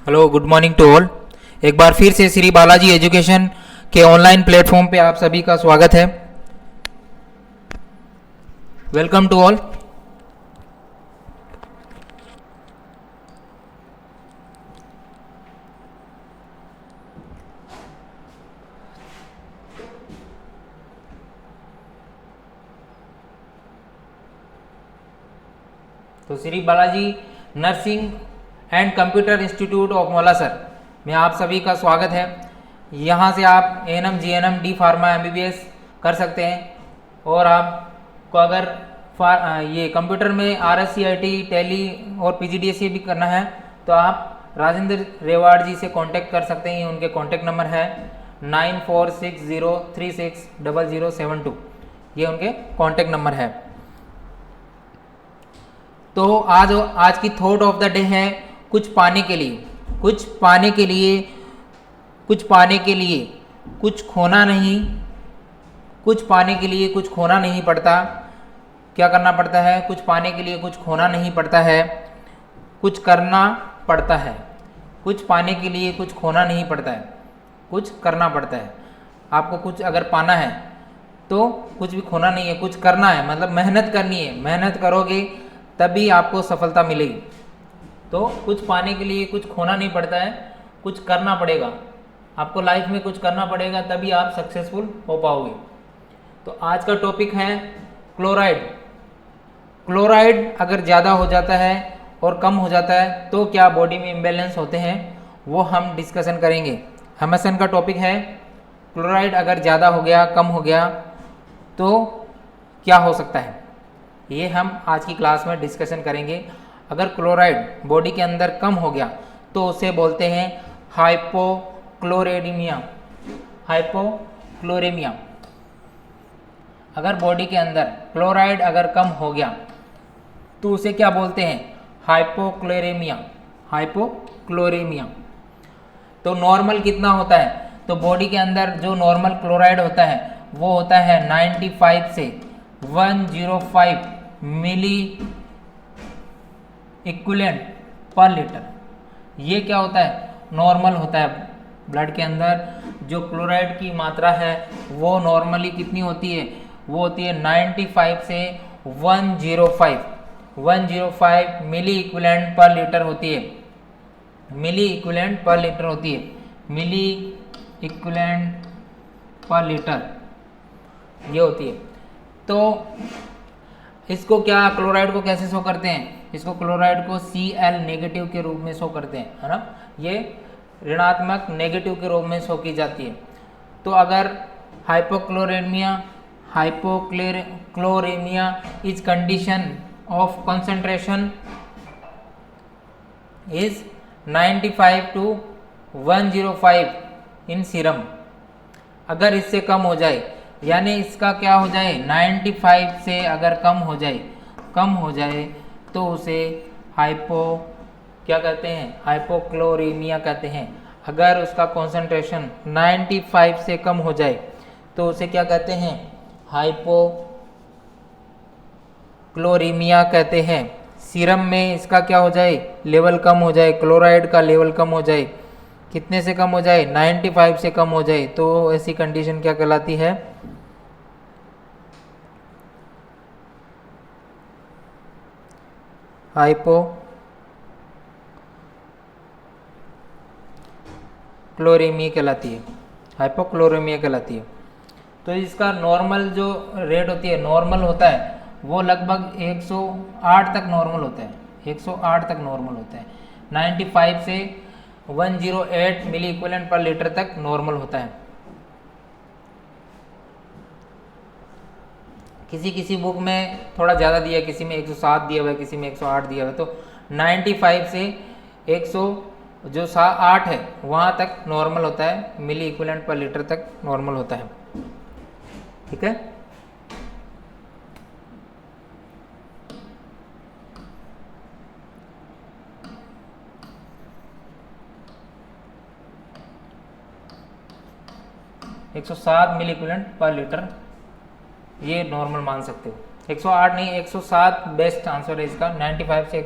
Hello, good morning to all. एक बार फिर से श्री बालाजी एजुकेशन के ऑनलाइन प्लेटफॉर्म पे आप सभी का स्वागत है। Welcome to all. तो Shri Balaji nursing and computer institute of Molasar में आप सभी का स्वागत है। यहाँ से आप ANM, GNM, D pharma, MBBS कर सकते हैं। और आपको अगर ये कंप्यूटर में आरएससीआईटी, टैली और पीजीडीएससी भी करना है तो आप राजेंद्र रेवाड़ जी से कांटेक्ट कर सकते हैं। उनके कांटेक्ट नंबर है 9460360072। ये उनके कांटेक्ट नंबर है। तो आज की थॉट ऑफ द डे है कुछ पाने के लिए, कुछ पाने के लिए, कुछ पाने के लिए कुछ खोना नहीं, कुछ पाने के लिए कुछ खोना नहीं पड़ता। क्या करना पड़ता है? कुछ पाने के लिए कुछ खोना नहीं पड़ता है, कुछ करना पड़ता है। कुछ पाने के लिए कुछ खोना नहीं पड़ता है, कुछ करना पड़ता है। आपको कुछ अगर पाना है तो कुछ भी खोना नहीं है, कुछ करना है, मतलब मेहनत करनी है। मेहनत करोगे तभी आपको सफलता मिलेगी। तो कुछ पाने के लिए कुछ खोना नहीं पड़ता है, कुछ करना पड़ेगा। आपको लाइफ में कुछ करना पड़ेगा तभी आप सक्सेसफुल हो पाओगे। तो आज का टॉपिक है क्लोराइड। क्लोराइड अगर ज़्यादा हो जाता है और कम हो जाता है तो क्या बॉडी में इम्बैलेंस होते हैं, वो हम डिस्कशन करेंगे। एमएसएन का टॉपिक है क्लोराइड अगर ज़्यादा हो गया, कम हो गया तो क्या हो सकता है, ये हम आज की क्लास में डिस्कशन करेंगे। अगर क्लोराइड बॉडी के अंदर कम हो गया तो उसे बोलते हैं हाइपोक्लोरेमिया। हाइपोक्लोरेमिया। अगर बॉडी के अंदर क्लोराइड अगर कम हो गया तो उसे क्या बोलते हैं? हाइपोक्लोरेमिया। हाइपोक्लोरेमिया। तो नॉर्मल कितना होता है? तो बॉडी के अंदर जो नॉर्मल क्लोराइड होता है वो होता है 95 से 105 मिली इक्विवेलेंट पर लीटर। ये क्या होता है? नॉर्मल होता है। ब्लड के अंदर जो क्लोराइड की मात्रा है वो नॉर्मली कितनी होती है? वो होती है 95 से 105 मिली इक्विवेलेंट पर लीटर होती है। मिली इक्विवेलेंट पर लीटर होती है। मिली इक्विवेलेंट पर लीटर ये होती है। तो इसको क्या, क्लोराइड को कैसे शो करते हैं? इसको क्लोराइड को Cl नेगेटिव के रूप में शो करते हैं, है ना। ये ऋणात्मक नेगेटिव के रूप में शो की जाती है। तो अगर hypochloraemia is condition of concentration is 95 to 105 in serum. अगर इससे कम हो जाए, यानी इसका क्या हो जाए, 95 से अगर कम हो जाए तो उसे क्या कहते हैं? हाइपोक्लोरेमिया कहते हैं। अगर उसका कॉन्सेंट्रेशन 95 से कम हो जाए तो उसे क्या कहते हैं? हाइपोक्लोरेमिया कहते हैं। सीरम में इसका क्या हो जाए? लेवल कम हो जाए, क्लोराइड का लेवल कम हो जाए। कितने से कम हो जाए? 95 से कम हो जाए। तो ऐसी कंडीशन क्या कहलाती है? हाइपोक्लोरेमिया कहलाती है। हाइपोक्लोरेमिया कहलाती है। तो इसका नॉर्मल जो रेट होती है, नॉर्मल होता है वो लगभग 108 तक नॉर्मल होता है। 108 तक नॉर्मल होता है। 95 से 108 मिली इक्विवेलेंट पर लीटर तक नॉर्मल होता है। किसी बुक में थोड़ा ज़्यादा दिया है, किसी में 107 दिया हुआ है, किसी में 108 दिया हुआ है। तो 95 से 108 है वहाँ तक नॉर्मल होता है, मिली इक्विवेलेंट पर लीटर तक नॉर्मल होता है। ठीक है। एक 107 मिली इक्विवेलेंट पर लीटर ये नॉर्मल मान सकते हो। 108 नहीं 107 बेस्ट आंसर है इसका, 95 से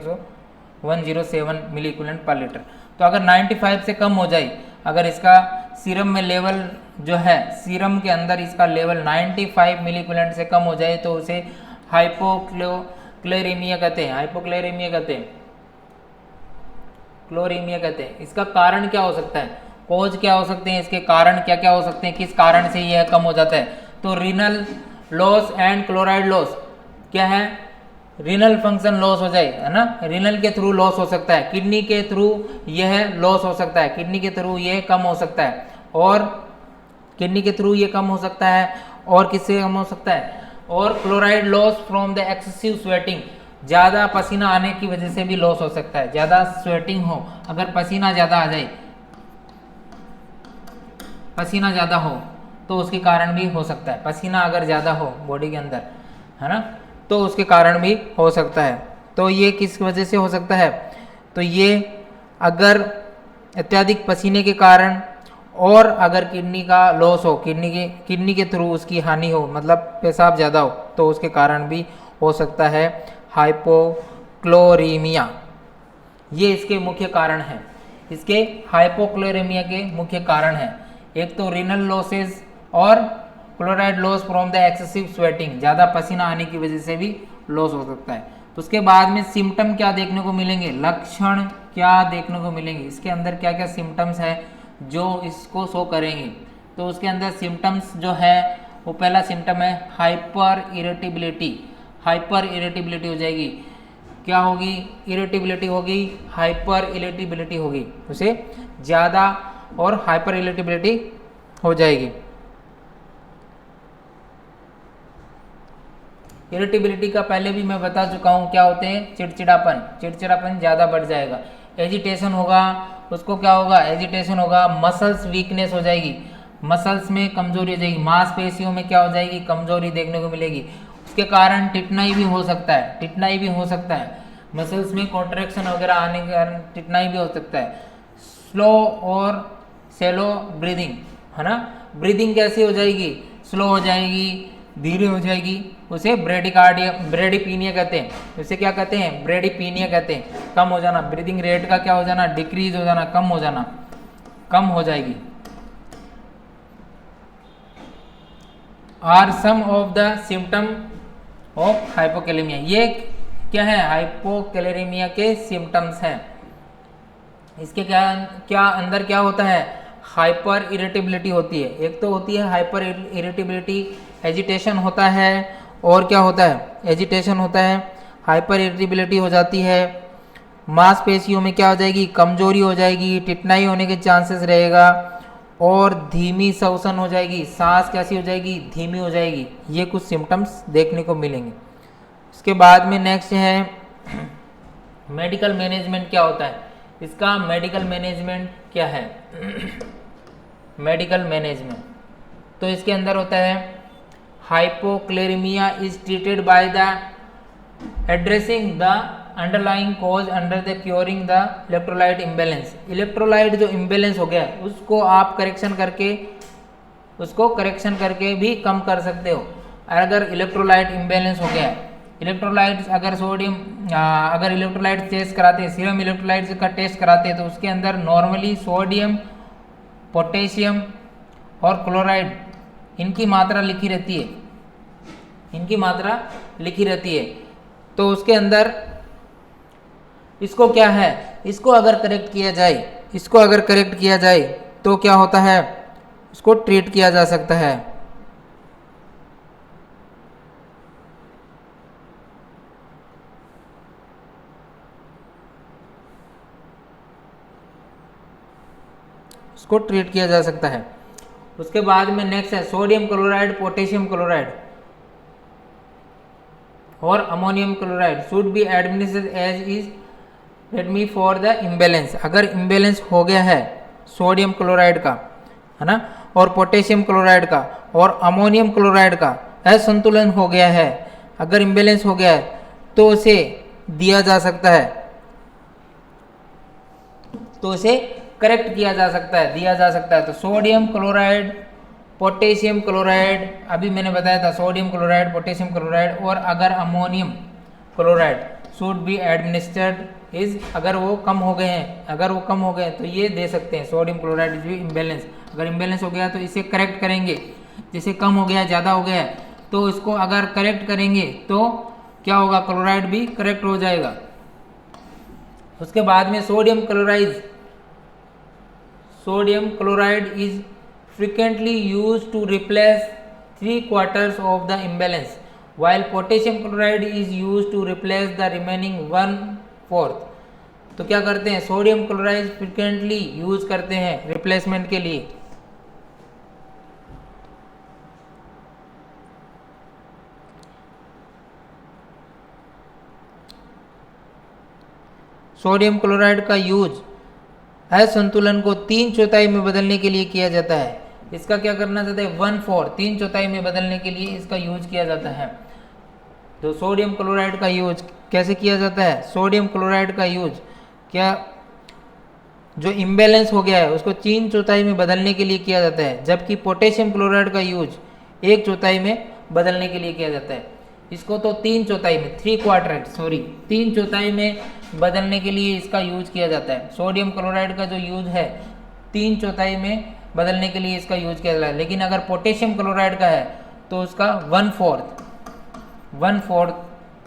107 मिली इक्विवेलेंट पर लीटर। तो अगर 95 से कम हो जाए, अगर इसका सीरम में लेवल जो है, सीरम के अंदर इसका लेवल 95 मिली इक्विवेलेंट से कम हो जाए तो उसे हाइपोक्लोरेमिया कहते हैं, हाइपोक्लोरेमिया कहते हैं, क्लोरीमिया कहते हैं। इसका कारण क्या हो सकता है, कॉज क्या हो सकते हैं, इसके कारण क्या क्या हो सकते हैं, किस कारण से यह कम हो जाता है। तो renal loss and chloride loss क्या है, रीनल फंक्शन लॉस हो जाए, है ना, रीनल के थ्रू लॉस हो सकता है, किडनी के थ्रू यह लॉस हो सकता है, किडनी के थ्रू यह कम हो सकता है, और किडनी के थ्रू ये कम हो सकता है, और किससे कम हो सकता है, और chloride loss from the excessive sweating, ज़्यादा पसीना आने की वजह से भी लॉस हो सकता है। ज़्यादा स्वेटिंग हो, अगर पसीना ज़्यादा आ जाए, पसीना ज़्यादा हो तो उसके कारण भी हो सकता है, पसीना अगर ज़्यादा हो बॉडी के अंदर, है ना, तो उसके कारण भी हो सकता है। तो ये किस वजह से हो सकता है, तो ये अगर अत्यधिक पसीने के कारण, और अगर किडनी का लॉस हो, किडनी के थ्रू उसकी हानि हो, मतलब पेशाब ज़्यादा हो, तो उसके कारण भी हो सकता है हाइपोक्लोरीमिया। ये इसके मुख्य कारण हैं, इसके हाइपोक्लोरीमिया के मुख्य कारण हैं। एक तो रीनल लॉसेस और chloride loss from the excessive sweating, ज़्यादा पसीना आने की वजह से भी लॉस हो सकता है। तो उसके बाद में सिम्टम क्या देखने को मिलेंगे, लक्षण क्या देखने को मिलेंगे, इसके अंदर क्या क्या सिम्टम्स है जो इसको शो करेंगे। तो उसके अंदर सिम्टम्स जो है, वो पहला सिम्टम है हाइपर इरिटेबिलिटी, हाइपर इरिटेबिलिटी हो जाएगी, क्या होगी, इरिटेबिलिटी होगी, हाइपर इरिटेबिलिटी होगी, उसे ज़्यादा और हाइपर इरिटेबिलिटी हो जाएगी। इरिटेबिलिटी का पहले भी मैं बता चुका हूँ क्या होते हैं, चिड़चिड़ापन, चिड़चिड़ापन ज़्यादा बढ़ जाएगा, एजिटेशन होगा, उसको क्या होगा, एजिटेशन होगा, मसल्स वीकनेस हो जाएगी, मसल्स में कमजोरी हो जाएगी, मांसपेशियों में क्या हो जाएगी, कमजोरी देखने को मिलेगी। उसके कारण टिटनाई भी हो सकता है, टिटनाई भी हो सकता है, मसल्स में कॉन्ट्रैक्शन वगैरह आने के कारण टिटनाई भी हो सकता है। स्लो और सेलो ब्रीदिंग, है ना, ब्रीदिंग कैसी हो जाएगी, स्लो हो जाएगी, धीरे हो जाएगी, उसे ब्रेडिकार्डिया, ब्रेडिपीनिया कहते हैं, उसे क्या कहते हैं, ब्रेडिपीनिया कहते हैं। कम हो जाना, ब्रीदिंग रेट का क्या हो जाना, डिक्रीज हो जाना, कम हो जाना, कम हो जाएगी। Are some of the symptom of hypokalemia, ये क्या है, हाइपोकैलेमिया के सिम्टम्स हैं। इसके क्या क्या अंदर क्या होता है, हाइपर इरिटेबिलिटी होती है, एक तो होती है हाइपर इरिटेबिलिटी, एजिटेशन होता है, और क्या होता है, एजिटेशन होता है, हाइपर इरिटेबिलिटी हो जाती है, मांसपेशियों में क्या हो जाएगी, कमजोरी हो जाएगी, टिटनाई होने के चांसेस रहेगा, और धीमी श्वसन हो जाएगी, सांस कैसी हो जाएगी, धीमी हो जाएगी। ये कुछ सिम्टम्स देखने को मिलेंगे। इसके बाद में नेक्स्ट है मेडिकल मैनेजमेंट क्या होता है, इसका मेडिकल मैनेजमेंट क्या है मेडिकल मैनेजमेंट, तो इसके अंदर होता है hypochloremia is treated by the addressing the underlying cause under the curing the electrolyte imbalance. Electrolyte जो इम्बेलेंस हो गया है उसको आप करेक्शन करके भी कम कर सकते हो। अगर इलेक्ट्रोलाइट इम्बेलेंस हो गया है, इलेक्ट्रोलाइट्स अगर सोडियम अगर इलेक्ट्रोलाइट टेस्ट कराते हैं, सीरम इलेक्ट्रोलाइट्स का टेस्ट कराते हैं, तो उसके अंदर नॉर्मली सोडियम, पोटेशियम और क्लोराइड इनकी मात्रा लिखी रहती है, इनकी मात्रा लिखी रहती है। तो उसके अंदर इसको क्या है, इसको अगर करेक्ट किया जाए, इसको अगर करेक्ट किया जाए तो क्या होता है, इसको ट्रीट किया जा सकता है। इसको ट्रीट किया जा सकता है। उसके बाद में नेक्स्ट है सोडियम क्लोराइड, पोटेशियम क्लोराइड और ammonium chloride should be administered as is रेडमी फॉर द इम्बेलेंस। अगर इम्बेलेंस हो गया है सोडियम क्लोराइड का, है ना, और पोटेशियम क्लोराइड का और अमोनियम क्लोराइड का असंतुलन हो गया है, अगर इम्बेलेंस हो गया है तो उसे दिया जा सकता है, तो उसे करेक्ट किया जा सकता है, दिया जा सकता है। तो सोडियम क्लोराइड पोटेशियम क्लोराइड, अभी मैंने बताया था सोडियम क्लोराइड, पोटेशियम क्लोराइड, और अगर ammonium chloride should be administered is, अगर वो कम हो गए हैं तो ये दे सकते हैं सोडियम क्लोराइड इज इम्बेलेंस। अगर इम्बेलेंस हो गया तो इसे करेक्ट करेंगे, जैसे कम हो गया ज़्यादा हो गया तो इसको अगर करेक्ट करेंगे तो क्या होगा, क्लोराइड भी करेक्ट हो जाएगा। उसके बाद में sodium chloride is frequently used to replace 3/4 of the imbalance, while potassium chloride is used to replace the remaining 1/4। तो क्या करते हैं, सोडियम क्लोराइड फ्रिक्वेंटली यूज करते हैं रिप्लेसमेंट के लिए। सोडियम क्लोराइड का यूज असंतुलन को 3/4 में बदलने के लिए किया जाता है। इसका क्या करना चाहते हैं, 1/4 3/4 में बदलने के लिए इसका यूज किया जाता है। तो सोडियम क्लोराइड का यूज कैसे किया जाता है, सोडियम क्लोराइड का यूज क्या, जो इम्बैलेंस हो गया है उसको 3/4 में बदलने के लिए किया जाता है, जबकि पोटेशियम क्लोराइड का यूज 1/4 में बदलने के लिए किया जाता है। इसको तो 3/4 में 3/4 में बदलने के लिए इसका यूज किया जाता है। सोडियम क्लोराइड का जो यूज है 3/4 में बदलने के लिए इसका यूज किया जाता है, लेकिन अगर पोटेशियम क्लोराइड का है तो उसका 1/4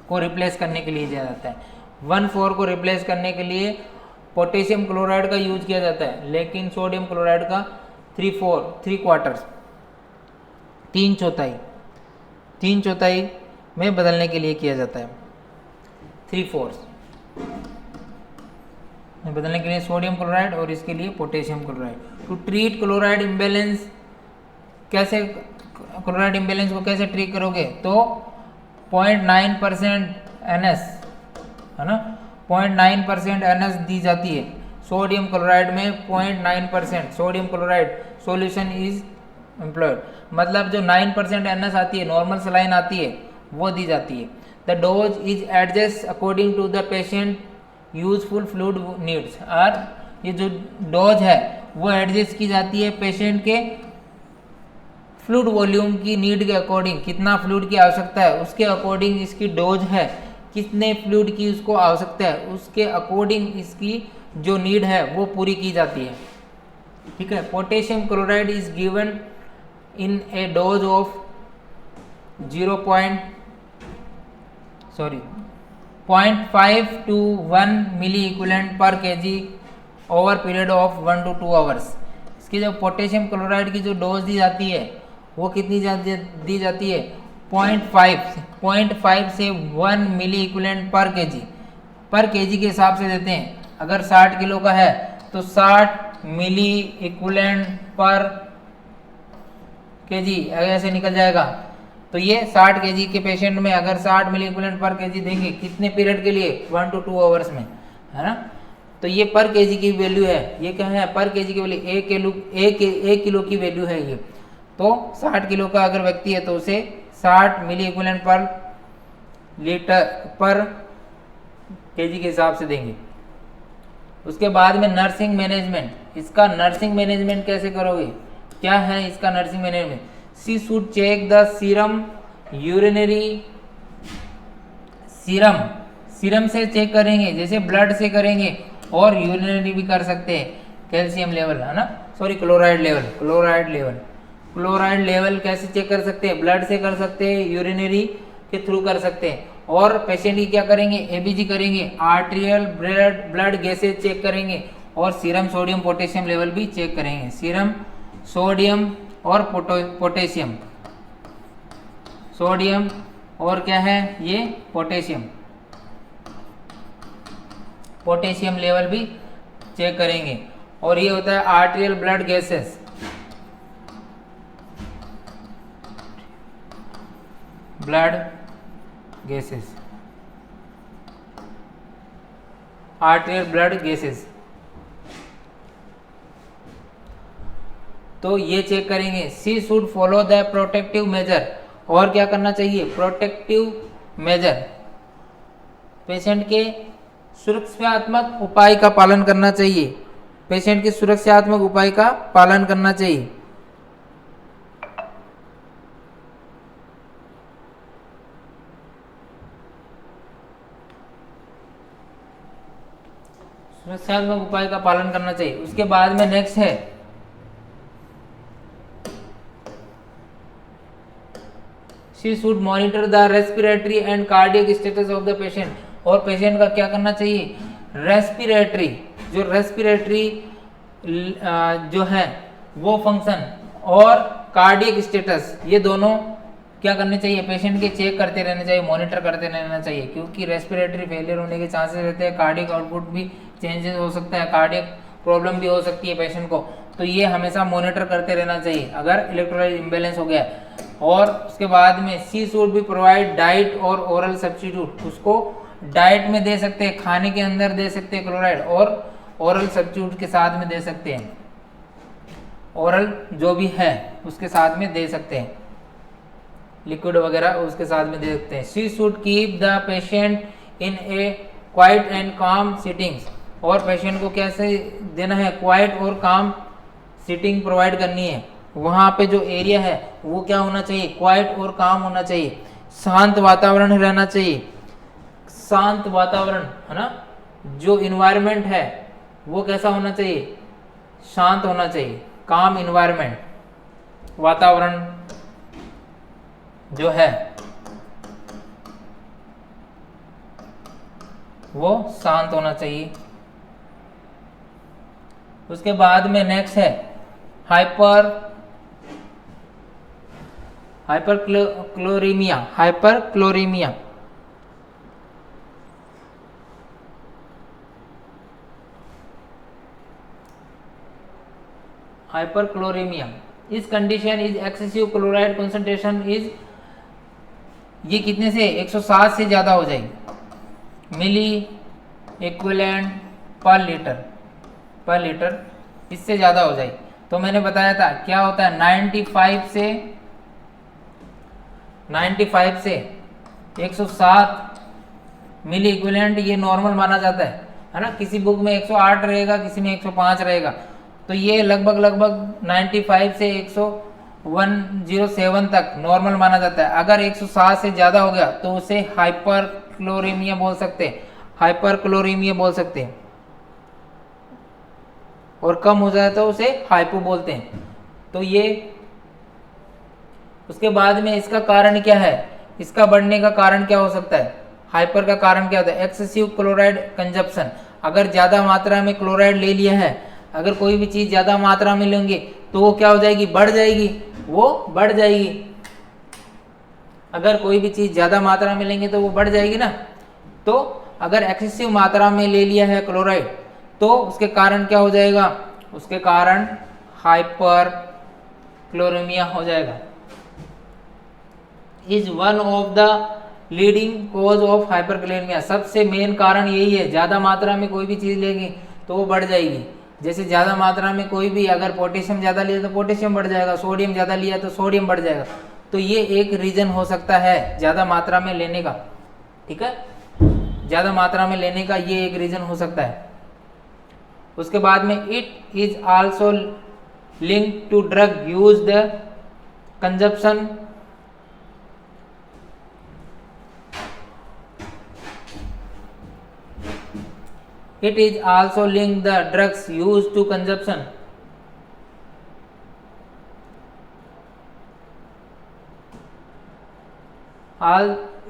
को रिप्लेस करने के लिए दिया जाता है। 1/4 को रिप्लेस करने के लिए पोटेशियम क्लोराइड का यूज किया जाता है, लेकिन सोडियम क्लोराइड का 3/4 3/4 में बदलने के लिए किया जाता है। 3/4 में बदलने के लिए सोडियम क्लोराइड और इसके लिए potassium chloride. To treat chloride imbalance, कैसे क्लोराइड इम्बैलेंस को कैसे ट्रीट करोगे, तो 0.9% NS है ना, 0.9% NS दी जाती है सोडियम क्लोराइड में। 0.9% sodium chloride solution is employed, मतलब जो 9% NS आती है, नॉर्मल सलाइन आती है, वो दी जाती है। The dose is adjust according to the patient useful fluid needs, और ये जो डोज है वो एडजस्ट की जाती है पेशेंट के फ्लूइड वॉल्यूम की नीड के अकॉर्डिंग, कितना फ्लूइड की आवश्यकता है उसके अकॉर्डिंग इसकी डोज है, कितने फ्लूइड की उसको आवश्यकता है उसके अकॉर्डिंग इसकी जो नीड है वो पूरी की जाती है। ठीक है। Potassium chloride is given in a dose of 0.5 to 1 milliequivalent per kg over period of 1 to 2 hours. इसकी जो पोटेशियम क्लोराइड की जो डोज दी जाती है वो कितनी दी जाती है, 0.5 से 1 मिली इक्विवेलेंट पर केजी के हिसाब से देते हैं। अगर 60 किलो का है तो 60 मिली इक्विवेलेंट पर केजी ऐसे निकल जाएगा। तो ये 60 केजी के पेशेंट में अगर 60 मिली इक्विवेलेंट पर केजी देंगे कितने पीरियड के लिए, 1 to 2 आवर्स में, है ना। तो ये पर केजी की वैल्यू है, ये क्या है, पर केजी की वैल्यू, 1 किलो की वैल्यू है ये। तो 60 किलो का अगर व्यक्ति है तो उसे 60 milliequivalent per litre per kg के हिसाब से देंगे। उसके बाद में नर्सिंग मैनेजमेंट, इसका नर्सिंग मैनेजमेंट कैसे करोगे, क्या है इसका nursing management. She should check the serum urinary, serum से चेक करेंगे, जैसे ब्लड से करेंगे और यूरिनरी भी कर सकते हैं, कैल्शियम लेवल, है ना, सॉरी क्लोराइड लेवल कैसे चेक कर सकते हैं, ब्लड से कर सकते हैं, यूरिनरी के थ्रू कर सकते हैं। और पेशेंट की क्या करेंगे, एबीजी करेंगे, आर्टेरियल ब्लड गैसेज चेक करेंगे, और सीरम सोडियम पोटेशियम लेवल भी चेक करेंगे। सीरम सोडियम और पोटेशियम, सोडियम और क्या है ये पोटेशियम लेवल भी चेक करेंगे। और ये होता है arterial blood gases, arterial blood gases, तो ये चेक करेंगे। She should follow the protective measure, और क्या करना चाहिए, प्रोटेक्टिव मेजर, पेशेंट के सुरक्षात्मक उपाय का पालन करना चाहिए, पेशेंट के सुरक्षात्मक उपाय का पालन करना चाहिए। सुरक्षात्मक उपाय का पालन करना चाहिए। उसके बाद में नेक्स्ट है she should monitor the respiratory and cardiac status of the patient. और पेशेंट का क्या करना चाहिए, रेस्पिरेटरी जो है वो फंक्शन और कार्डियक स्टेटस, ये दोनों क्या करने चाहिए, पेशेंट के चेक करते रहना चाहिए, मॉनिटर करते रहना चाहिए, क्योंकि रेस्पिरेटरी फेलियर होने के चांसेस रहते हैं, कार्डियक आउटपुट भी चेंजेस हो सकता है, कार्डियक प्रॉब्लम भी हो सकती है पेशेंट को, तो ये हमेशा मॉनिटर करते रहना चाहिए अगर इलेक्ट्रोलाइट इम्बैलेंस हो गया। और उसके बाद में सी शुड बी प्रोवाइड डाइट और ओरल सब्स्टिट्यूट, उसको डाइट में दे सकते हैं, खाने के अंदर दे सकते हैं क्लोराइड, और ओरल सब्स्टिट्यूट के साथ में दे सकते हैं, ओरल जो भी है उसके साथ में दे सकते हैं, लिक्विड वगैरह उसके साथ में दे सकते हैं। She should keep the patient in A quiet and काम सिटिंग्स, और पेशेंट को कैसे देना है, क्वाइट और काम सिटिंग प्रोवाइड करनी है, वहाँ पे जो एरिया है वो क्या होना चाहिए, क्वाइट और काम होना चाहिए, शांत वातावरण रहना चाहिए, शांत वातावरण है ना, जो इन्वायरमेंट है वो कैसा होना चाहिए, शांत होना चाहिए, काम इन्वायरमेंट, वातावरण जो है वो शांत होना चाहिए। उसके बाद में नेक्स्ट है हाइपरक्लोरीमिया। इस condition is excessive chloride concentration is, ये कितने से 107 से ज्यादा हो जाएगी मिली इक्विवेलेंट पर लीटर, इससे ज्यादा हो जाएगी। तो मैंने बताया था क्या होता है, 95 से 107 मिली इक्विवेलेंट ये नॉर्मल माना जाता है ना, किसी बुक में 108 रहेगा, किसी में 105 रहेगा, तो ये लगभग 95 से 107 तक नॉर्मल माना जाता है। अगर 107 से ज्यादा हो गया तो उसे हाइपरक्लोरीमिया बोल सकते हैं, और कम हो जाए तो उसे हाइपो बोलते हैं। तो ये उसके बाद में इसका कारण क्या है, इसका बढ़ने का कारण क्या हो सकता है, हाइपर का कारण क्या होता है, एक्सेसिव क्लोराइड कंजप्शन, अगर ज्यादा मात्रा में क्लोराइड ले लिया है, अगर कोई भी चीज ज्यादा मात्रा में लेंगे तो वो क्या हो जाएगी, बढ़ जाएगी, अगर कोई भी चीज ज्यादा मात्रा में लेंगे तो वो बढ़ जाएगी ना। तो अगर एक्सेसिव मात्रा में ले लिया है क्लोराइड तो उसके कारण क्या हो जाएगा, उसके कारण हाइपर क्लोरीमिया हो जाएगा। Is one of the leading cause of hyperchloremia, सबसे मेन कारण यही है, ज्यादा मात्रा में कोई भी चीज लेंगे तो वो बढ़ जाएगी। जैसे ज्यादा मात्रा में कोई भी अगर पोटेशियम ज्यादा लिया तो पोटेशियम बढ़ जाएगा, सोडियम ज्यादा लिया तो सोडियम बढ़ जाएगा। तो ये एक रीजन हो सकता है ज्यादा मात्रा में लेने का, ठीक है, ज्यादा मात्रा में लेने का ये एक रीजन हो सकता है। उसके बाद में it is also link to drug use the consumption, it is also linked the drugs used to consumption,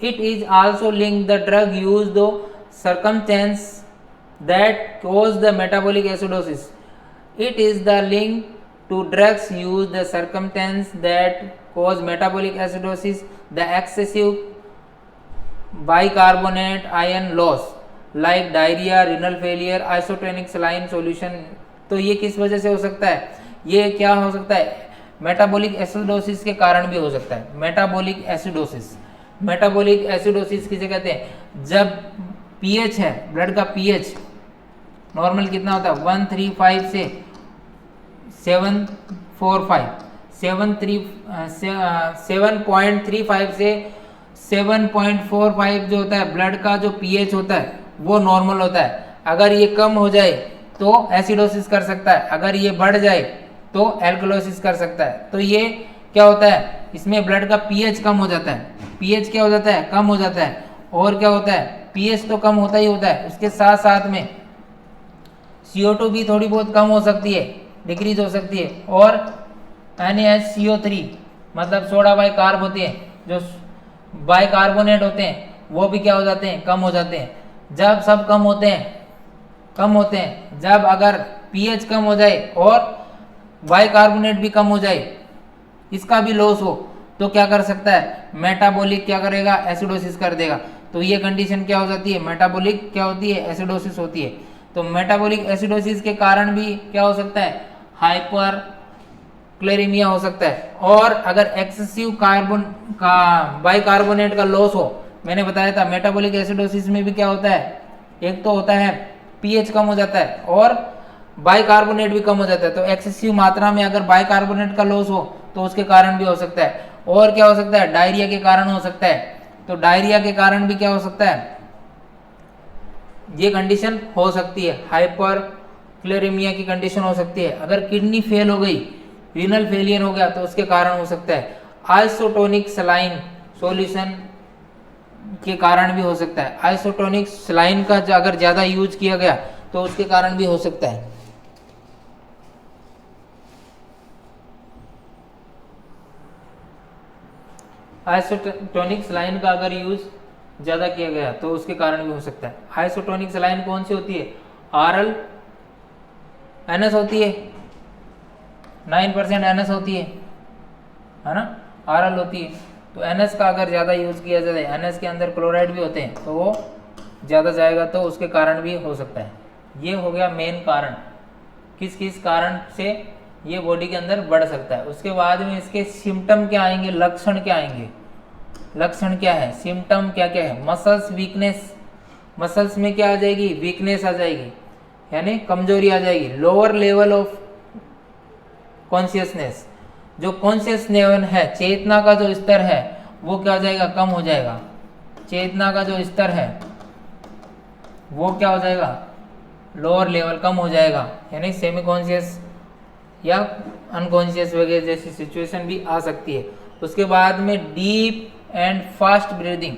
it is also linked the drug used the circumstance that cause the metabolic acidosis, it is the link to drugs used the circumstance that cause metabolic acidosis, the excessive bicarbonate ion loss like diarrhoea, renal failure, isotonic saline solution. तो ये किस वजह से हो सकता है, ये क्या हो सकता है, मेटाबॉलिक एसिडोसिस के कारण भी हो सकता है। मेटाबॉलिक एसिडोसिस किसे कहते हैं, जब पीएच है, ब्लड का पीएच नॉर्मल कितना होता है 135 से 7.45 से 7.45 जो होता है ब्लड का जो पीएच होता है वो नॉर्मल होता है। अगर ये कम हो जाए तो एसिडोसिस कर सकता है, अगर ये बढ़ जाए तो एल्कलोसिस कर सकता है। तो ये क्या होता है, इसमें ब्लड का पीएच कम हो जाता है, पीएच क्या हो जाता है, कम हो जाता है। और क्या होता है, पीएच तो कम होता ही होता है, उसके साथ साथ में CO2 भी थोड़ी बहुत कम हो सकती है, डिक्रीज हो सकती है। और NaCO3 मतलब सोडा बाइकार्ब होते हैं, जो बाइकार्बोनेट होते हैं, वो भी क्या हो जाते हैं, कम हो जाते हैं। जब सब कम होते हैं, जब अगर pH कम हो जाए और बाइकार्बोनेट भी कम हो जाए, इसका भी लॉस हो, तो क्या कर सकता है, मेटाबॉलिक क्या करेगा, एसिडोसिस कर देगा। तो ये कंडीशन क्या हो जाती है, मेटाबॉलिक क्या होती है, एसिडोसिस होती है। तो मेटाबॉलिक एसिडोसिस के कारण भी क्या हो सकता है, हाइपर क्लोरीमिया हो सकता है। और अगर एक्सेसिव कार्बन का बाइकार्बोनेट का लॉस हो, मैंने बताया था मेटाबॉलिक एसिडोसिस में भी क्या होता है, एक तो होता है pH कम हो जाता है और बाइकार्बोनेट भी कम हो जाता है। तो एक्सेसिव मात्रा में अगर बाइकार्बोनेट का लॉस हो तो उसके कारण भी हो सकता है। और क्या हो सकता है, डायरिया के कारण हो सकता है। तो डायरिया के कारण भी क्या हो सकता है, ये कंडीशन हो सकती है, हाइपर क्लोरीमिया की कंडीशन हो सकती है। अगर किडनी फेल हो गई, रीनल फेलियर हो गया, तो उसके कारण हो सकता है। आइसोटोनिक सलाइन सॉल्यूशन के कारण भी हो सकता है। आइसोटोनिक सलाइन का अगर ज़्यादा यूज किया गया तो उसके कारण भी हो सकता है। आइसोटोनिक सलाइन का अगर यूज ज़्यादा किया गया तो उसके कारण भी हो सकता है। आइसोटोनिक सलाइन कौन सी होती है, आरएल NS होती है, 9% NS होती है ना, आरएल होती है। तो NS का अगर ज़्यादा यूज़ किया जाए, NS के अंदर क्लोराइड भी होते हैं, तो वो ज़्यादा जाएगा तो उसके कारण भी हो सकता है। ये हो गया मेन कारण, किस किस कारण से ये बॉडी के अंदर बढ़ सकता है। उसके बाद में इसके सिम्टम क्या आएंगे, लक्षण क्या आएंगे, लक्षण क्या है, सिम्टम क्या क्या है। मसल्स वीकनेस, मसल्स में क्या आ जाएगी, वीकनेस आ जाएगी, यानी कमजोरी आ जाएगी। लोअर लेवल ऑफ कॉन्शियसनेस, जो कॉन्शियस लेवल है, चेतना का जो स्तर है, वो क्या हो जाएगा, कम हो जाएगा। चेतना का जो स्तर है वो क्या हो जाएगा, लोअर लेवल, कम हो जाएगा, यानी सेमी कॉन्शियस या अनकॉन्शियस वगैरह जैसी सिचुएशन भी आ सकती है। उसके बाद में डीप एंड फास्ट ब्रीदिंग,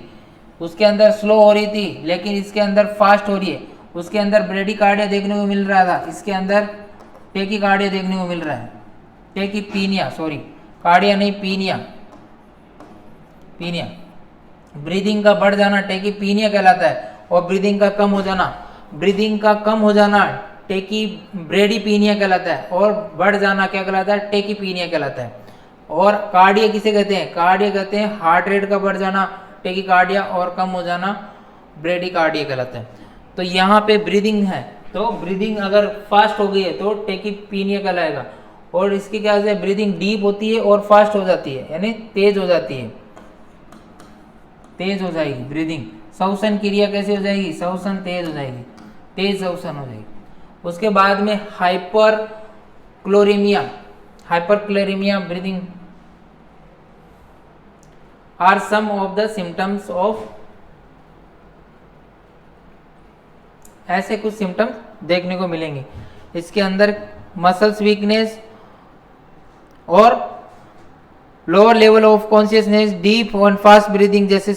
उसके अंदर स्लो हो रही थी लेकिन इसके अंदर फास्ट हो रही है। उसके अंदर ब्रेडिकार्डिया देखने को मिल रहा था, इसके अंदर टेकीकार्डिया देखने को मिल रहा है, टेकीपीनिया, सॉरी कार्डिया नहीं, पीनिया, पीनिया। ब्रीदिंग का बढ़ जाना टेकीपीनिया कहलाता है, और ब्रीदिंग का कम हो जाना, ब्रीदिंग का कम हो जाना टेकी ब्रेडीपीनिया कहलाता है, और बढ़ जाना क्या कहलाता है, टेकीपीनिया कहलाता है। और कार्डिया किसे कहते हैं, कार्डिया कहते हैं हार्ट रेट का बढ़ जाना टेकीकार्डिया, और कम हो जाना ब्रेडीकार्डिया कहलाता है। तो यहाँ पे ब्रीदिंग है, तो ब्रीदिंग अगर फास्ट हो गई है तो टेकीपीनिया कहलाएगा। और इसकी क्या है, ब्रीदिंग डीप होती है और फास्ट हो जाती है, यानी तेज हो जाती है, तेज हो जाएगी ब्रीदिंग। श्वसन क्रिया कैसे हो जाएगी, श्वसन तेज हो जाएगी, तेज श्वसन हो जाएगी। उसके बाद में hyperchloremia, hyperchloremia breathing are some of the symptoms of, ऐसे कुछ सिम्टम्स देखने को मिलेंगे इसके अंदर। मसल्स वीकनेस और lower level of consciousness, deep और फास्ट ब्रीदिंग जैसे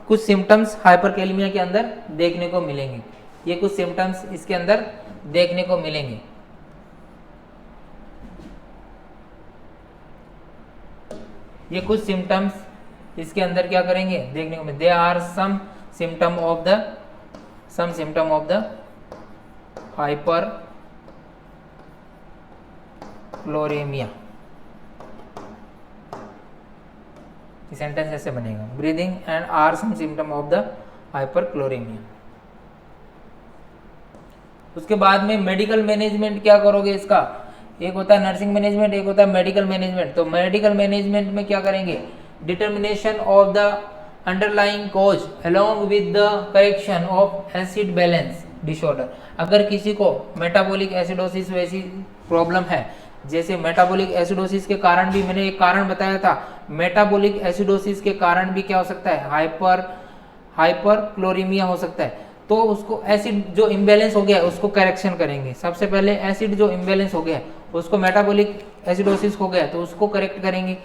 कुछ सिम्टम्स हाइपरकैलेमिया के अंदर देखने को मिलेंगे। ये कुछ सिम्टम्स इसके अंदर देखने को मिलेंगे। ये कुछ सिम्टम्स इसके अंदर क्या करेंगे, देखने को मिलेंगे। They are some symptom of the hyperchloremia. Sentence ऐसे बनेगा, breathing and are some symptom of the hyperchloremia. उसके बाद में मेडिकल मैनेजमेंट क्या करोगे इसका, एक होता है नर्सिंग मैनेजमेंट, एक होता है मेडिकल मैनेजमेंट। तो मेडिकल मैनेजमेंट में क्या करेंगे, determination of the underlying cause along with the correction of acid balance disorder. अगर किसी को मेटाबॉलिक एसिडोसिस वैसी प्रॉब्लम है, जैसे मेटाबॉलिक एसिडोसिस के कारण भी मैंने एक कारण बताया था, मेटाबॉलिक एसिडोसिस के कारण भी क्या हो सकता है, हाइपर क्लोरीमिया हो सकता है। तो उसको एसिड जो इम्बैलेंस हो गया है उसको करेक्शन करेंगे। सबसे पहले एसिड जो इम्बैलेंस हो गया है उसको, मेटाबॉलिक एसिडोसिस हो गया तो उसको करेक्ट करेंगे।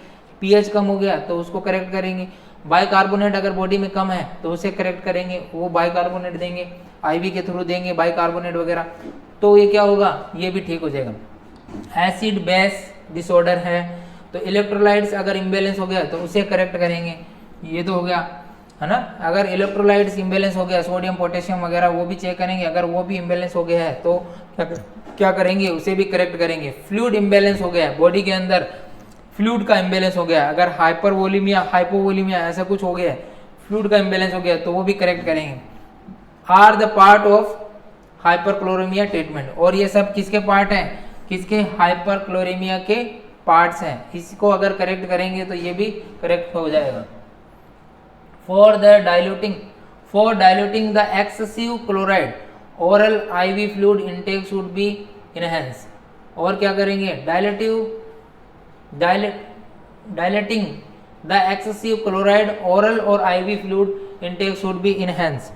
पीएच कम हो गया तो उसको करेक्ट करेंगे। बाइकार्बोनेट अगर बॉडी में कम है तो उसे करेक्ट करेंगे, वो बाइकार्बोनेट देंगे, आईवी के थ्रू देंगे बाइकार्बोनेट वगैरह। तो ये क्या होगा, ये भी ठीक हो जाएगा। एसिड बेस डिसऑर्डर है तो इलेक्ट्रोलाइट्स अगर इम्बेलेंस हो गया तो उसे करेक्ट करेंगे, ये तो हो गया है ना। अगर इलेक्ट्रोलाइट्स इम्बेलेंस हो गया, सोडियम पोटेशियम वगैरह वो भी चेक करेंगे, अगर वो भी इम्बेलेंस हो गया है तो क्या करेंगे, उसे भी करेक्ट करेंगे। फ्लूइड इम्बेलेंस हो गया है, बॉडी के अंदर फ्लूइड का इम्बेलेंस हो गया, अगर हाइपरवोलीमिया हाइपोवोलीमिया ऐसा कुछ हो गया है, फ्लूइड का इम्बेलेंस हो गया तो वो भी करेक्ट करेंगे। Are the part of hyperchloremia treatment, और ये सब किसके पार्ट हैं, किसके, हाइपरक्लोरेमिया के पार्ट्स हैं। इसको अगर करेक्ट करेंगे तो ये भी करेक्ट हो जाएगा। For diluting the excessive chloride oral IV fluid intake should be enhance. और क्या करेंगे, dilating the excessive chloride oral और IV fluid intake should be enhance.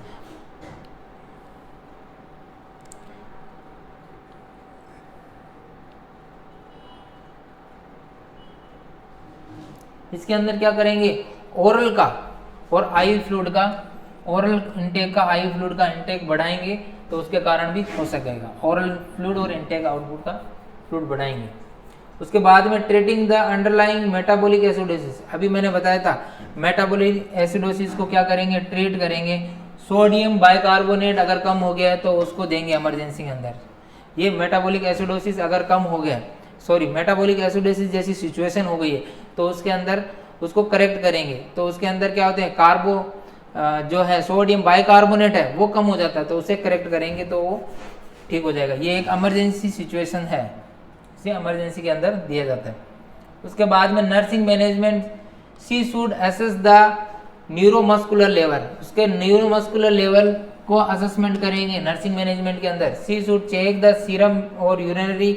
इसके अंदर क्या करेंगे, ओरल का और IV फ्लूइड का, ओरल इनटेक का IV फ्लूइड का इनटेक बढ़ाएंगे तो उसके कारण भी हो सकेगा। ओरल फ्लूइड और इनटेक आउटपुट का फ्लूइड बढ़ाएंगे। उसके बाद में treating the underlying metabolic acidosis, अभी मैंने बताया था मेटाबॉलिक एसिडोसिस को क्या करेंगे, ट्रीट करेंगे। सोडियम बाइकार्बोनेट अगर कम हो गया है तो उसको देंगे इमरजेंसी के अंदर। ये मेटाबॉलिक एसिडोसिस अगर कम हो गया, मेटाबॉलिक एसिडोसिस जैसी सिचुएशन हो गई है तो उसके अंदर उसको करेक्ट करेंगे। तो उसके अंदर क्या होते हैं, जो है सोडियम बाइकार्बोनेट है वो कम हो जाता है, तो उसे करेक्ट करेंगे तो वो ठीक हो जाएगा। ये एक इमरजेंसी सिचुएशन है, इसे इमरजेंसी के अंदर दिया जाता है। उसके बाद में nursing management, she should assess the neuromuscular level, उसके न्यूरोमस्कुलर लेवल को असेसमेंट करेंगे नर्सिंग मैनेजमेंट के अंदर। She should check the serum और यूरिनरी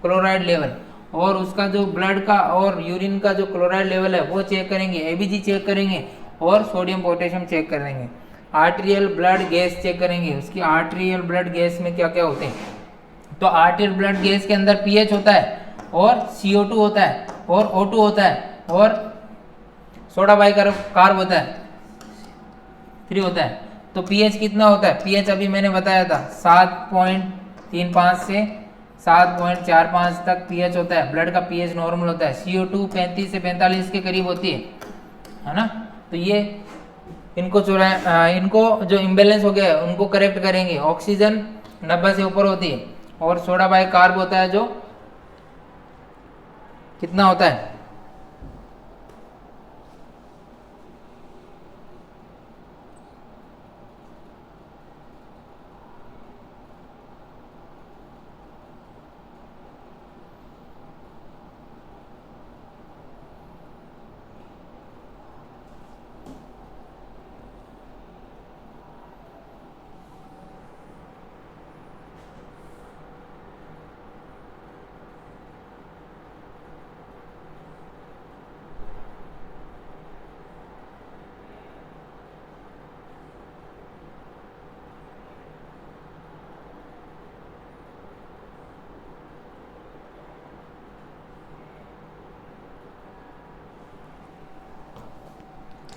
क्लोराइड लेवल, और उसका जो ब्लड का और यूरिन का जो क्लोराइड लेवल है वो चेक करेंगे, ABG चेक करेंगे और सोडियम पोटेशियम चेक करेंगे। आर्टेरियल ब्लड गैस चेक करेंगे, उसकी आर्टेरियल ब्लड गैस में क्या क्या होते हैं। तो आर्टेरियल ब्लड गैस के अंदर pH होता है और CO2 होता है और O2 होता है और सोडा बाइकार्ब होता है, 3 होता है। तो pH कितना होता है, pH अभी मैंने बताया था 7.35 से 7.45 तक pH होता है, ब्लड का pH नॉर्मल होता है। CO2 35 से 45 के करीब होती है ना। तो ये इनको जो इम्बेलेंस हो गया है उनको करेक्ट करेंगे। ऑक्सीजन 90 से ऊपर होती है और सोडा बाइकार्ब होता है जो कितना होता है,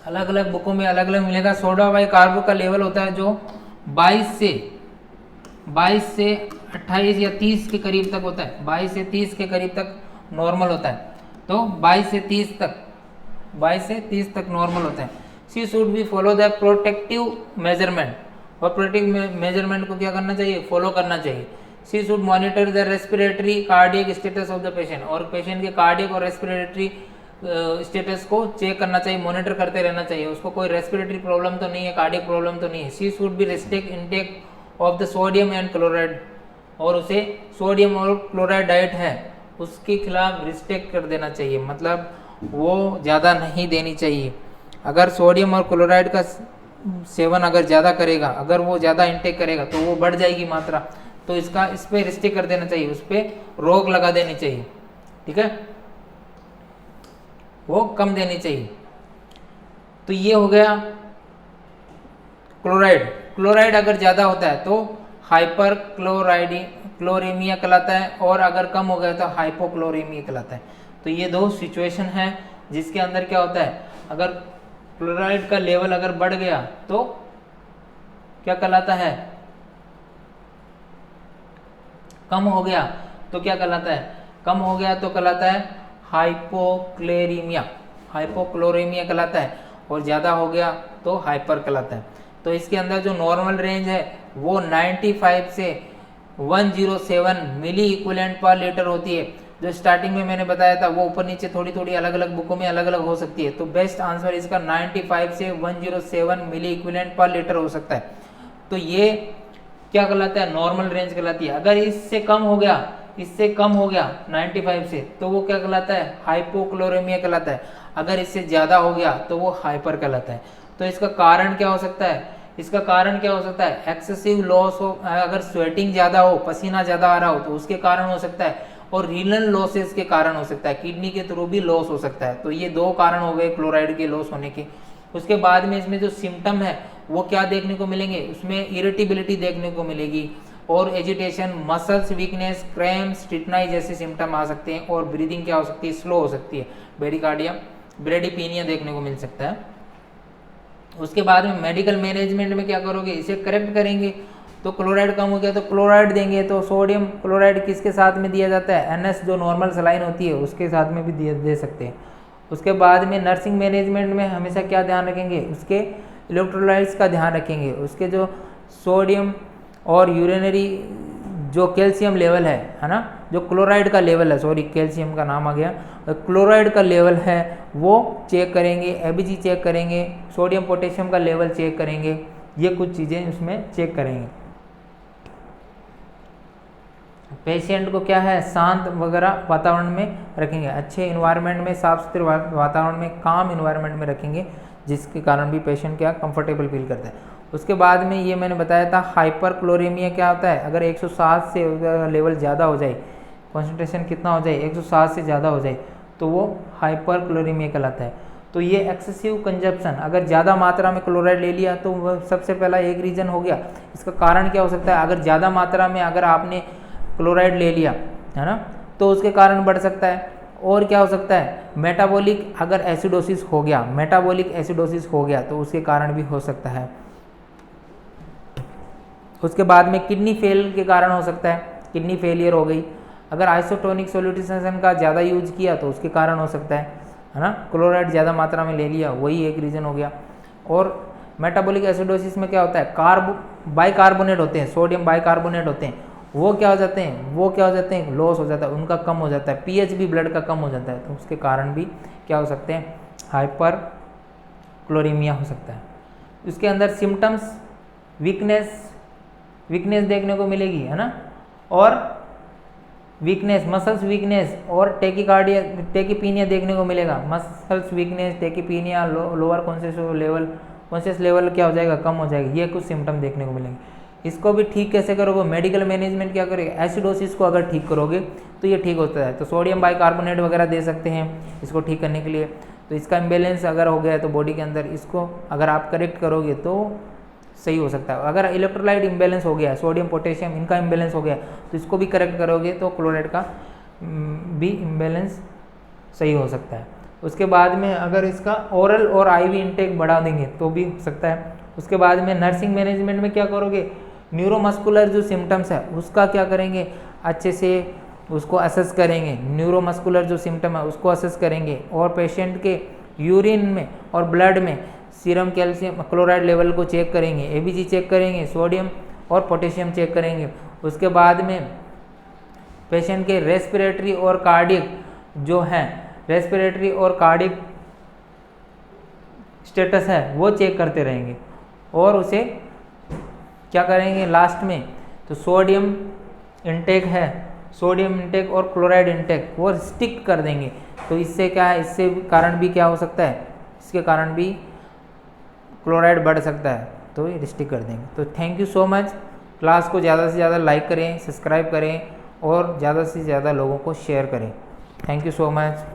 अलग अलग बुकों में अलग अलग मिलेगा। सोडा बाइकार्ब का लेवल होता है जो 22 से 28 या 30 के करीब तक होता है, 22 से 30 के करीब तक नॉर्मल होता है। तो 22 से 30 तक नॉर्मल होता है। She should be follow the protective measurement, और प्रोटेक्टिव मेजरमेंट को क्या करना चाहिए, फॉलो करना चाहिए। She should monitor the respiratory cardiac status of the patient, और पेशेंट के कार्डियक और रेस्पिरेटरी स्टेटस को चेक करना चाहिए, मॉनिटर करते रहना चाहिए। उसको कोई रेस्पिरेटरी प्रॉब्लम तो नहीं है, कार्डियक प्रॉब्लम तो नहीं है। She should be restrict intake of the sodium and chloride, और उसे सोडियम और क्लोराइड डाइट है उसके खिलाफ रिस्ट्रिक्ट कर देना चाहिए, मतलब वो ज़्यादा नहीं देनी चाहिए। अगर सोडियम और क्लोराइड का सेवन अगर ज़्यादा करेगा, अगर वो ज़्यादा इनटेक करेगा तो वो बढ़ जाएगी मात्रा, तो इस पर रिस्ट्रिक्ट कर देना चाहिए, उस पर रोक लगा देनी चाहिए, ठीक है, वो कम देनी चाहिए। तो ये हो गया क्लोराइड अगर ज़्यादा होता है तो हाइपर क्लोरेमिया कहलाता है, और अगर कम हो गया तो हाइपोक्लोरेमिया कहलाता है। तो ये दो सिचुएशन है जिसके अंदर क्या होता है, अगर क्लोराइड का लेवल अगर बढ़ गया तो क्या कहलाता है, कम हो गया तो क्या कहलाता है, कम हो गया तो कहलाता है हाइपोक्लोरीमिया, हाइपोक्लोरीमिया कहलाता है, और ज़्यादा हो गया तो हाइपर कहलाता है। तो इसके अंदर जो नॉर्मल रेंज है वो 95 से 107 मिली इक्विवेलेंट पर लीटर होती है। जो स्टार्टिंग में मैंने बताया था वो ऊपर नीचे थोड़ी थोड़ी अलग अलग बुकों में अलग अलग हो सकती है, तो बेस्ट आंसर इसका 95 से 107 मिली इक्विवेलेंट पर लीटर हो सकता है। तो ये क्या कहलाता है, नॉर्मल रेंज कहलाती है। अगर इससे कम हो गया, इससे कम हो गया 95 से, तो वो क्या कहलाता है, हाइपोक्लोरीमिया कहलाता है। अगर इससे ज़्यादा हो गया तो वो हाइपर कहलाता है। तो इसका कारण क्या हो सकता है, इसका कारण क्या हो सकता है, एक्सेसिव लॉस हो, अगर स्वेटिंग ज़्यादा हो, पसीना ज़्यादा आ रहा हो तो उसके कारण हो सकता है, और रीनल लॉसेस के कारण हो सकता है, किडनी के थ्रू भी लॉस हो सकता है। तो ये दो कारण हो गए क्लोराइड के लॉस होने के। उसके बाद में इसमें जो सिम्टम है वो क्या देखने को मिलेंगे, उसमें इरिटेबिलिटी देखने को मिलेगी, और एजिटेशन, मसल्स वीकनेस, क्रैम्प्स, टिटनाई जैसे सिम्टम आ सकते हैं, और ब्रीदिंग क्या हो सकती है, स्लो हो सकती है, ब्रेडिकार्डिया, ब्रेडिपीनिया देखने को मिल सकता है। उसके बाद में मेडिकल मैनेजमेंट में क्या करोगे, इसे करेक्ट करेंगे। तो क्लोराइड कम हो गया तो क्लोराइड देंगे, तो सोडियम क्लोराइड किसके साथ में दिया जाता है, NS जो नॉर्मल सलाइन होती है उसके साथ में भी दे सकते हैं। उसके बाद में नर्सिंग मैनेजमेंट में हमेशा क्या ध्यान रखेंगे, उसके इलेक्ट्रोलाइट्स का ध्यान रखेंगे, उसके जो सोडियम और यूरिनरी जो कैल्शियम लेवल है ना, जो क्लोराइड का लेवल है, सॉरी कैल्शियम का नाम आ गया, क्लोराइड का लेवल है वो चेक करेंगे, ABG चेक करेंगे, सोडियम पोटेशियम का लेवल चेक करेंगे, ये कुछ चीज़ें उसमें चेक करेंगे। पेशेंट को क्या है, शांत वगैरह वातावरण में रखेंगे, अच्छे इन्वायरमेंट में, साफ सुथरे वातावरण में, काम इन्वायरमेंट में रखेंगे, जिसके कारण भी पेशेंट क्या कंफर्टेबल फील करता है। उसके बाद में ये मैंने बताया था हाइपर क्लोरीमिया क्या होता है, अगर 107 से लेवल ज़्यादा हो जाए, कॉन्सेंट्रेशन कितना हो जाए, 107 से ज़्यादा हो जाए, तो वो हाइपर क्लोरीमिया कहलाता है। तो ये एक्सेसिव कंजप्शन, अगर ज़्यादा मात्रा में क्लोराइड ले लिया तो वह सबसे पहला एक रीज़न हो गया। इसका कारण क्या हो सकता है, अगर ज़्यादा मात्रा में अगर आपने क्लोराइड ले लिया है ना, तो उसके कारण बढ़ सकता है। और क्या हो सकता है, मेटाबॉलिक अगर एसिडोसिस हो गया, मेटाबॉलिक एसिडोसिस हो गया तो उसके कारण भी हो सकता है। उसके बाद में किडनी फेल के कारण हो सकता है, किडनी फेलियर हो गई, अगर आइसोटोनिक सॉल्यूटिजेशन का ज़्यादा यूज किया तो उसके कारण हो सकता है ना, क्लोराइड ज़्यादा मात्रा में ले लिया, वही एक रीज़न हो गया। और मेटाबॉलिक एसिडोसिस में क्या होता है, बाइकार्बोनेट होते हैं, सोडियम बाइकार्बोनेट होते हैं, वो क्या हो जाते हैं, लॉस हो जाता है, उनका कम हो जाता है, pH भी ब्लड का कम हो जाता है, तो उसके कारण भी क्या हो सकते हैं, हाइपर क्लोरीमिया हो सकता है। उसके अंदर सिम्टम्स वीकनेस देखने को मिलेगी है ना, और वीकनेस, मसल्स वीकनेस और टेकीपीनिया देखने को मिलेगा। Muscles weakness, tachypnoea, lower conscious level क्या हो जाएगा, कम हो जाएगा, ये कुछ सिम्टम देखने को मिलेंगे। इसको भी ठीक कैसे करोगे, मेडिकल मैनेजमेंट क्या करेगा, एसिडोसिस को अगर ठीक करोगे तो ये ठीक होता है, तो सोडियम बाइकार्बोनेट वगैरह दे सकते हैं इसको ठीक करने के लिए। तो इसका इम्बेलेंस अगर हो गया तो बॉडी के अंदर, इसको अगर आप करेक्ट करोगे तो सही हो सकता है। अगर इलेक्ट्रोलाइट इम्बेलेंस हो गया, सोडियम पोटेशियम इनका इम्बेलेंस हो गया, तो इसको भी करेक्ट करोगे तो क्लोराइड का भी इम्बेलेंस सही हो सकता है। उसके बाद में अगर इसका ओरल और IV इंटेक बढ़ा देंगे तो भी हो सकता है। उसके बाद में नर्सिंग मैनेजमेंट में क्या करोगे, न्यूरोमस्कुलर जो सिम्टम्स है उसका क्या करेंगे, अच्छे से उसको असेस करेंगे, न्यूरोमस्कुलर जो सिम्टम है उसको असेस करेंगे, और पेशेंट के यूरिन में और ब्लड में सीरम कैल्शियम क्लोराइड लेवल को चेक करेंगे, ABG चेक करेंगे, सोडियम और पोटेशियम चेक करेंगे। उसके बाद में पेशेंट के रेस्पिरेटरी और कार्डियक जो है, रेस्पिरेटरी और कार्डियक स्टेटस है वो चेक करते रहेंगे, और उसे क्या करेंगे लास्ट में, तो सोडियम इंटेक है, सोडियम इंटेक और क्लोराइड इंटेक वो स्टिक कर देंगे। तो इससे क्या है, इससे कारण भी क्या हो सकता है, इसके कारण भी क्लोराइड बढ़ सकता है, तो ये रिस्ट्रिक्ट कर देंगे। तो thank you so much. Class को ज़्यादा से ज़्यादा लाइक करें, सब्सक्राइब करें और ज़्यादा से ज़्यादा लोगों को शेयर करें। Thank you so much.